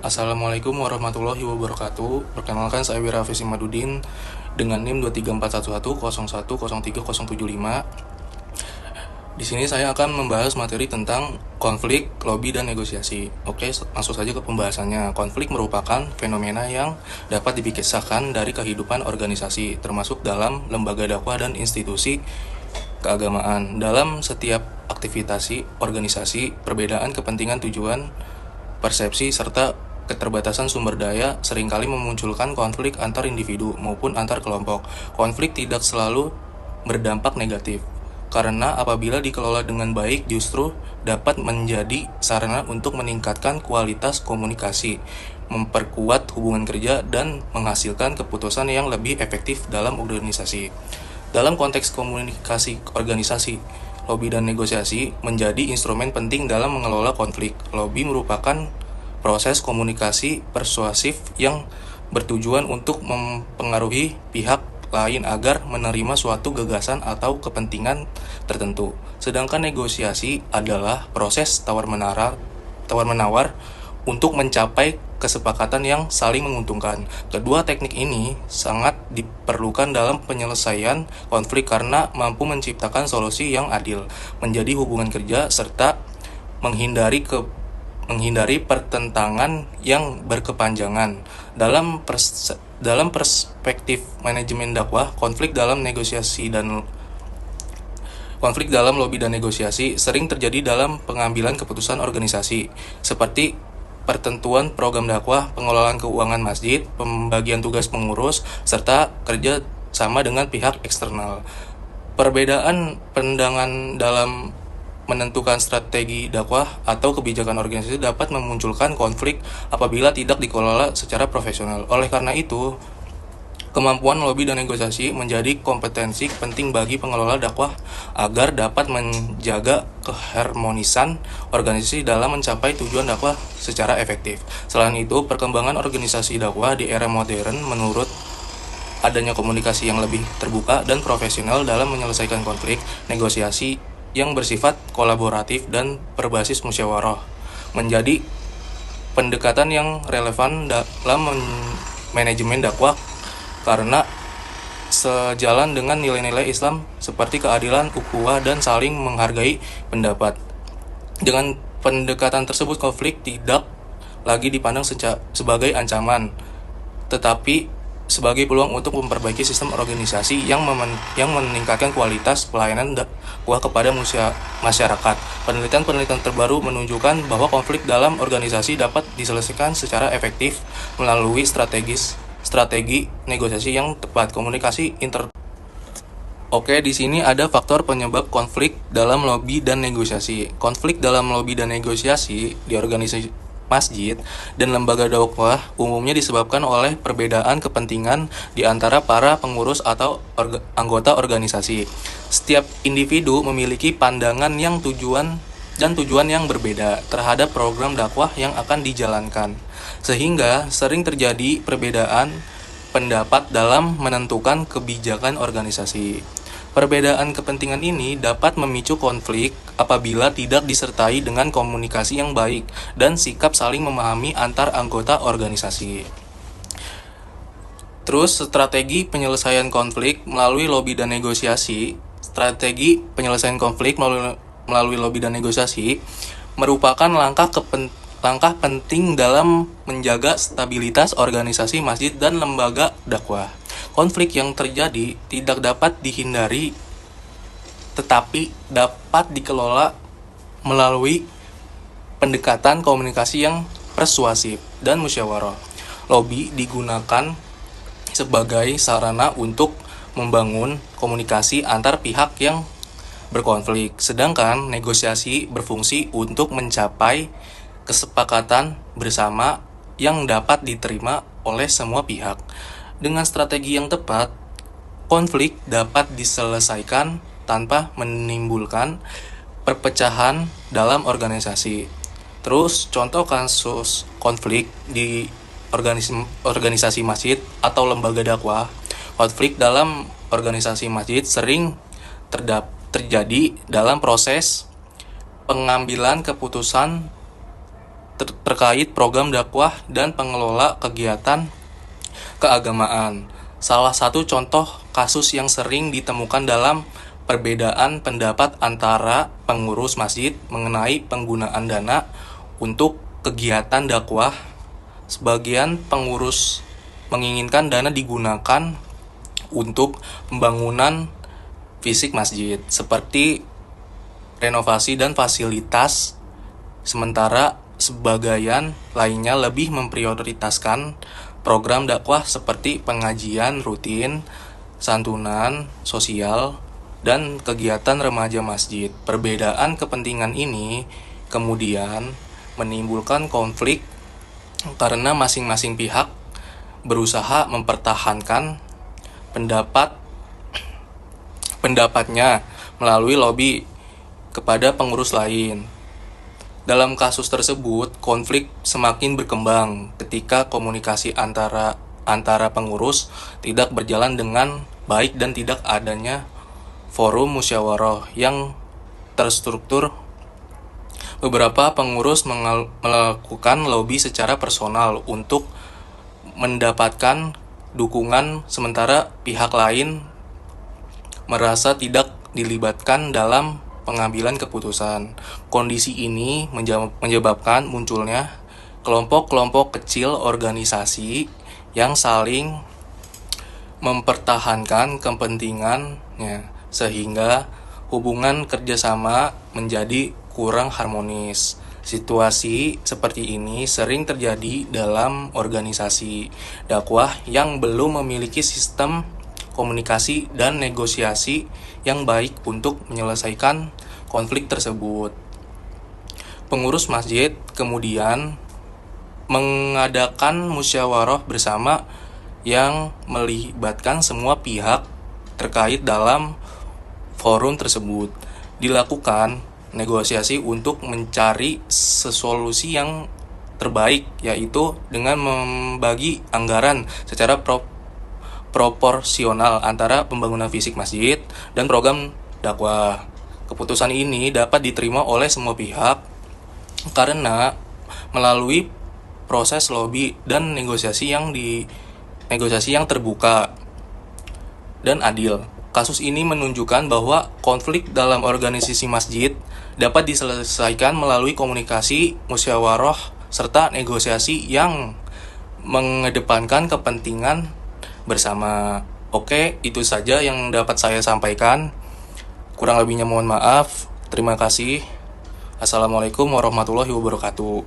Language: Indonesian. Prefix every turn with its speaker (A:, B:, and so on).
A: Assalamualaikum warahmatullahi wabarakatuh. Perkenalkan, saya Wira Hafiz Imadudin dengan NIM 2341101030775. Di sini saya akan membahas materi tentang konflik, lobby, dan negosiasi. Oke, langsung saja ke pembahasannya. Konflik merupakan fenomena yang dapat dipisahkan dari kehidupan organisasi, termasuk dalam lembaga dakwah dan institusi keagamaan. Dalam setiap aktivitas organisasi, perbedaan kepentingan, tujuan, persepsi, serta keterbatasan sumber daya seringkali memunculkan konflik antar individu maupun antar kelompok. Konflik tidak selalu berdampak negatif, karena apabila dikelola dengan baik justru dapat menjadi sarana untuk meningkatkan kualitas komunikasi, memperkuat hubungan kerja, dan menghasilkan keputusan yang lebih efektif dalam organisasi. Dalam konteks komunikasi organisasi, lobby dan negosiasi menjadi instrumen penting dalam mengelola konflik. Lobby merupakan proses komunikasi persuasif yang bertujuan untuk mempengaruhi pihak lain agar menerima suatu gagasan atau kepentingan tertentu. Sedangkan negosiasi adalah proses tawar-menawar untuk mencapai kesepakatan yang saling menguntungkan. Kedua teknik ini sangat diperlukan dalam penyelesaian konflik karena mampu menciptakan solusi yang adil, menjadi hubungan kerja, serta menghindari pertentangan yang berkepanjangan. Dalam perspektif manajemen dakwah, konflik dalam lobby dan negosiasi sering terjadi dalam pengambilan keputusan organisasi, seperti pertentuan program dakwah, pengelolaan keuangan masjid, pembagian tugas pengurus, serta kerja sama dengan pihak eksternal. Perbedaan pandangan dalam menentukan strategi dakwah atau kebijakan organisasi dapat memunculkan konflik apabila tidak dikelola secara profesional. Oleh karena itu, kemampuan lobby dan negosiasi menjadi kompetensi penting bagi pengelola dakwah agar dapat menjaga keharmonisan organisasi dalam mencapai tujuan dakwah secara efektif. Selain itu, perkembangan organisasi dakwah di era modern menurut adanya komunikasi yang lebih terbuka dan profesional dalam menyelesaikan konflik, negosiasi yang bersifat kolaboratif dan berbasis musyawarah menjadi pendekatan yang relevan dalam manajemen dakwah karena sejalan dengan nilai-nilai Islam seperti keadilan, ukhuwah, dan saling menghargai pendapat. Dengan pendekatan tersebut, konflik tidak lagi dipandang sebagai ancaman, tetapi sebagai peluang untuk memperbaiki sistem organisasi yang meningkatkan kualitas pelayanan dakwah kepada masyarakat. Penelitian terbaru menunjukkan bahwa konflik dalam organisasi dapat diselesaikan secara efektif melalui strategi negosiasi yang tepat, komunikasi inter. Oke, di sini ada faktor penyebab konflik dalam lobby dan negosiasi. Konflik dalam lobby dan negosiasi di organisasi masjid dan lembaga dakwah umumnya disebabkan oleh perbedaan kepentingan di antara para pengurus atau anggota organisasi. Setiap individu memiliki pandangan yang tujuan yang berbeda terhadap program dakwah yang akan dijalankan, sehingga sering terjadi perbedaan pendapat dalam menentukan kebijakan organisasi. Perbedaan kepentingan ini dapat memicu konflik apabila tidak disertai dengan komunikasi yang baik dan sikap saling memahami antar anggota organisasi. Terus, strategi penyelesaian konflik melalui lobby dan negosiasi. Strategi penyelesaian konflik melalui lobby dan negosiasi merupakan langkah penting dalam menjaga stabilitas organisasi masjid dan lembaga dakwah. Konflik yang terjadi tidak dapat dihindari, tetapi dapat dikelola melalui pendekatan komunikasi yang persuasif dan musyawarah. Lobby digunakan sebagai sarana untuk membangun komunikasi antar pihak yang berkonflik, sedangkan negosiasi berfungsi untuk mencapai kesepakatan bersama yang dapat diterima oleh semua pihak. Dengan strategi yang tepat, konflik dapat diselesaikan tanpa menimbulkan perpecahan dalam organisasi. Terus, contoh kasus konflik di organisasi masjid atau lembaga dakwah. Konflik dalam organisasi masjid sering terjadi dalam proses pengambilan keputusan terkait program dakwah dan pengelola kegiatan keagamaan. Salah satu contoh kasus yang sering ditemukan dalam perbedaan pendapat antara pengurus masjid mengenai penggunaan dana untuk kegiatan dakwah. Sebagian pengurus menginginkan dana digunakan untuk pembangunan fisik masjid seperti renovasi dan fasilitas, sementara sebagian lainnya lebih memprioritaskan program dakwah seperti pengajian rutin, santunan sosial, dan kegiatan remaja masjid. Perbedaan kepentingan ini kemudian menimbulkan konflik karena masing-masing pihak berusaha mempertahankan pendapatnya melalui lobby kepada pengurus lain. Dalam kasus tersebut, konflik semakin berkembang ketika komunikasi antara pengurus tidak berjalan dengan baik dan tidak adanya forum musyawarah yang terstruktur. Beberapa pengurus melakukan lobby secara personal untuk mendapatkan dukungan, sementara pihak lain merasa tidak dilibatkan dalam pengambilan keputusan. Kondisi ini menyebabkan munculnya kelompok-kelompok kecil organisasi yang saling mempertahankan kepentingannya, sehingga hubungan kerjasama menjadi kurang harmonis. Situasi seperti ini sering terjadi dalam organisasi dakwah yang belum memiliki sistem komunikasi dan negosiasi yang baik untuk menyelesaikan konflik tersebut. Pengurus masjid kemudian mengadakan musyawarah bersama yang melibatkan semua pihak terkait dalam forum tersebut. Dilakukan negosiasi untuk mencari solusi yang terbaik, yaitu dengan membagi anggaran secara proporsional antara pembangunan fisik masjid dan program dakwah. Keputusan ini dapat diterima oleh semua pihak karena melalui proses lobby dan negosiasi yang terbuka dan adil. Kasus ini menunjukkan bahwa konflik dalam organisasi masjid dapat diselesaikan melalui komunikasi, musyawarah, serta negosiasi yang mengedepankan kepentingan bersama. Oke, itu saja yang dapat saya sampaikan. Kurang lebihnya mohon maaf. Terima kasih. Assalamualaikum warahmatullahi wabarakatuh.